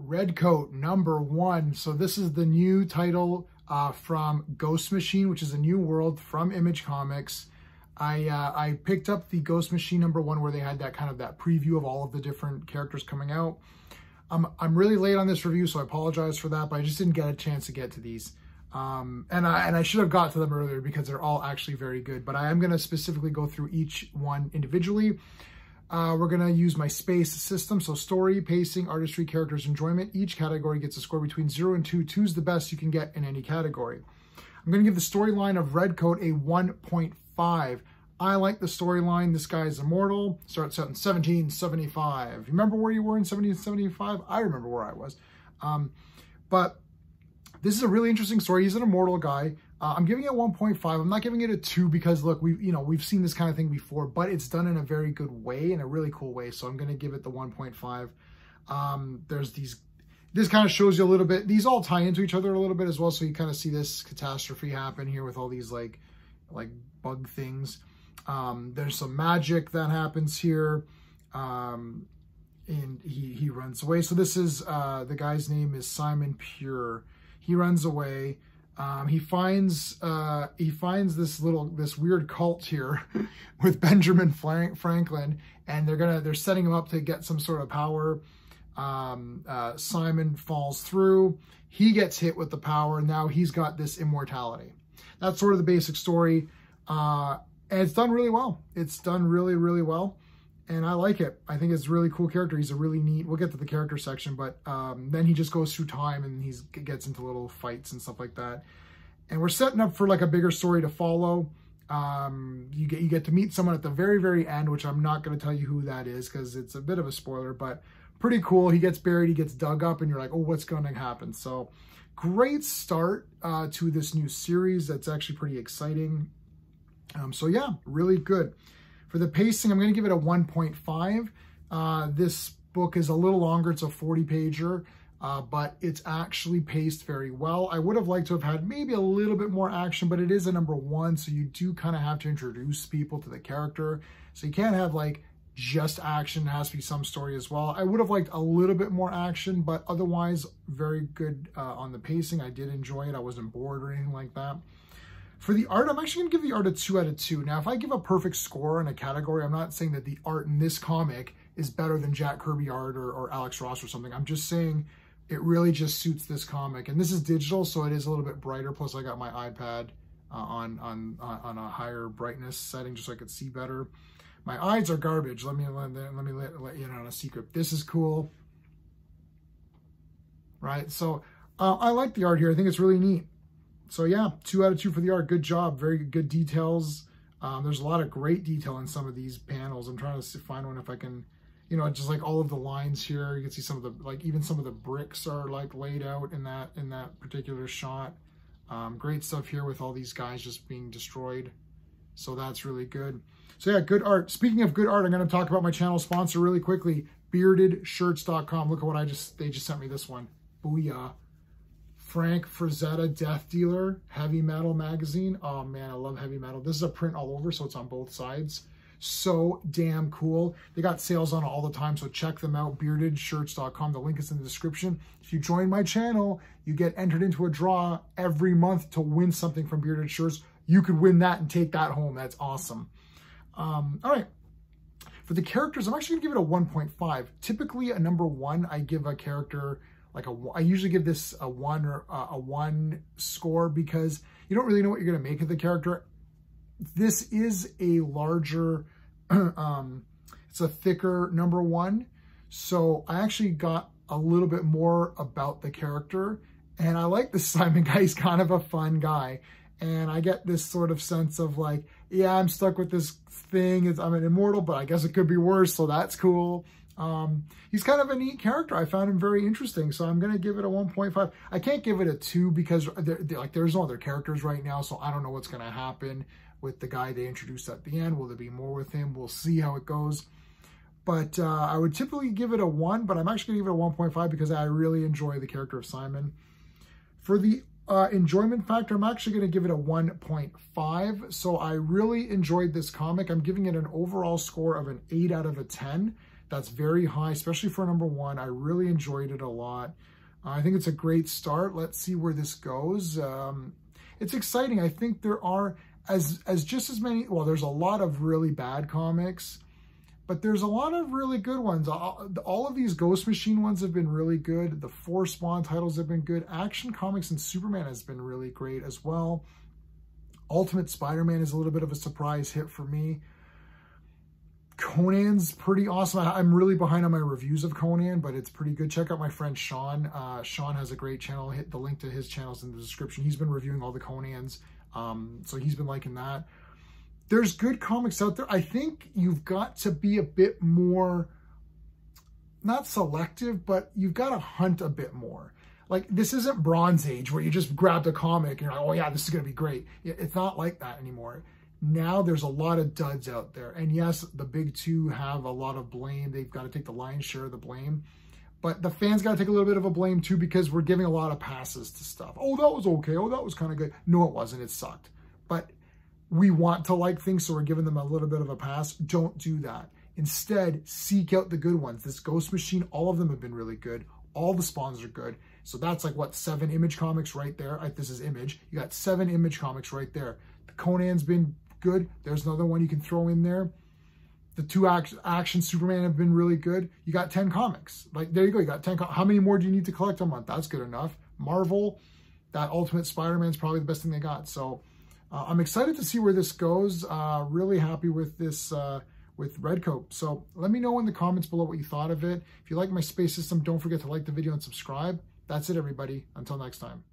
Redcoat #1. So this is the new title from Ghost Machine, which is a new world from Image Comics. I picked up the Ghost Machine #1 where they had that kind of that preview of all of the different characters coming out. I'm really late on this review, so I apologize for that, but I just didn't get a chance to get to these. And I should have got to them earlier because they're all actually very good, but I am going to specifically go through each one individually. We're going to use my space system. So story, pacing, artistry, characters, enjoyment. Each category gets a score between 0 and 2. 2 is the best you can get in any category. I'm going to give the storyline of Redcoat a 1.5. I like the storyline. This guy is immortal. Starts out in 1775. Remember where you were in 1775? I remember where I was. But this is a really interesting story. He's an immortal guy. I'm giving it 1.5. I'm not giving it a 2 because look, we've seen this kind of thing before, but it's done in a very good way, in a really cool way. So I'm going to give it the 1.5. There's this kind of shows you a little bit. These all tie into each other a little bit as well. So you kind of see this catastrophe happen here with all these like bug things. There's some magic that happens here. And he runs away. So this is, the guy's name is Simon Pure. He runs away. He finds this weird cult here with Benjamin Franklin, and they're setting him up to get some sort of power. Simon falls through. He gets hit with the power. Now he's got this immortality. That's sort of the basic story. And it's done really well. It's done really, really well. And I like it. I think it's a really cool character. He's a really neat, we'll get to the character section, but then he just goes through time and he gets into little fights and stuff like that. And we're setting up for like a bigger story to follow. You get to meet someone at the very, very end, which I'm not going to tell you who that is because it's a bit of a spoiler, but pretty cool. He gets buried, he gets dug up, and you're like, oh, what's going to happen? So great start to this new series. That's actually pretty exciting. So yeah, really good. For the pacing, I'm going to give it a 1.5. This book is a little longer. It's a 40-pager, but it's actually paced very well. I would have liked to have had maybe a little bit more action, but it is a #1, so you do kind of have to introduce people to the character. So you can't have like just action. It has to be some story as well. I would have liked a little bit more action, but otherwise very good on the pacing. I did enjoy it. I wasn't bored or anything like that. For the art, I'm actually going to give the art a 2 out of 2. Now, if I give a perfect score in a category, I'm not saying that the art in this comic is better than Jack Kirby art or Alex Ross or something. I'm just saying it really just suits this comic. And this is digital, so it is a little bit brighter. Plus, I got my iPad on a higher brightness setting just so I could see better. My eyes are garbage. Let me let you know a secret. This is cool, right? So I like the art here. I think it's really neat. So yeah, 2 out of 2 for the art. Good job. Very good details. There's a lot of great detail in some of these panels. I'm trying to find one if I can, just like all of the lines here. You can see some of the, like even some of the bricks are like laid out in that particular shot. Great stuff here with all these guys just being destroyed. So that's really good. So yeah, good art. Speaking of good art, I'm going to talk about my channel sponsor really quickly, beardedshirts.com. Look at what they just sent me this one. Booyah. Frank Frazetta, Death Dealer, Heavy Metal magazine. Oh man, I love heavy metal. This is a print all over, so it's on both sides. So damn cool. They got sales on it all the time, so check them out, beardedshirts.com. The link is in the description. If you join my channel, you get entered into a draw every month to win something from Bearded Shirts. You could win that and take that home. That's awesome. All right. For the characters, I'm actually going to give it a 1.5. Typically, a #1, I give a character I usually give this a 1 or a 1 score because you don't really know what you're going to make of the character. This is a larger, it's a thicker #1. So I actually got a little bit more about the character, and I like this Simon guy. He's kind of a fun guy. And I get this sort of sense of like, yeah, I'm stuck with this thing. I'm an immortal, but I guess it could be worse. So that's cool. He's kind of a neat character. I found him very interesting. So I'm going to give it a 1.5. I can't give it a 2 because there's no other characters right now. So I don't know what's going to happen with the guy they introduced at the end. Will there be more with him? We'll see how it goes. But I would typically give it a 1, but I'm actually going to give it a 1.5 because I really enjoy the character of Simon. For the enjoyment factor, I'm actually going to give it a 1.5. So I really enjoyed this comic. I'm giving it an overall score of an 8 out of 10. That's very high, especially for number 1. I really enjoyed it a lot. I think it's a great start. Let's see where this goes. It's exciting. I think there are just as many, well, there's a lot of really bad comics, but there's a lot of really good ones. All of these Ghost Machine ones have been really good. The 4 Spawn titles have been good. Action Comics and Superman has been really great as well. Ultimate Spider-Man is a little bit of a surprise hit for me. Conan's pretty awesome. I'm really behind on my reviews of Conan, but it's pretty good. Check out my friend Sean. Sean has a great channel. Hit the link to his channels in the description. He's been reviewing all the Conans, so he's been liking that. There's good comics out there. I think you've got to be a bit more, not selective, but you've got to hunt a bit more. Like, this isn't Bronze Age where you just grabbed a comic and you're like, oh yeah, this is going to be great. It's not like that anymore. Now there's a lot of duds out there. And yes, the big 2 have a lot of blame. They've got to take the lion's share of the blame. But the fans got to take a little bit of a blame too, because we're giving a lot of passes to stuff. Oh, that was okay. Oh, that was kind of good. No, it wasn't. It sucked. But we want to like things, so we're giving them a little bit of a pass. Don't do that. Instead, seek out the good ones. This Ghost Machine, all of them have been really good. All the Spawns are good. So that's like, what, 7 Image comics right there. This is Image. You got 7 Image comics right there. The Conan's been good. There's another one you can throw in there. The 2 Action Superman have been really good. You got 10 comics. Like, there you go. You got 10. How many more do you need to collect a month? That's good enough. Marvel, that Ultimate Spider-Man is probably the best thing they got. So I'm excited to see where this goes. Really happy with this, with Redcoat. So let me know in the comments below what you thought of it. If you like my space system, don't forget to like the video and subscribe. That's it, everybody. Until next time.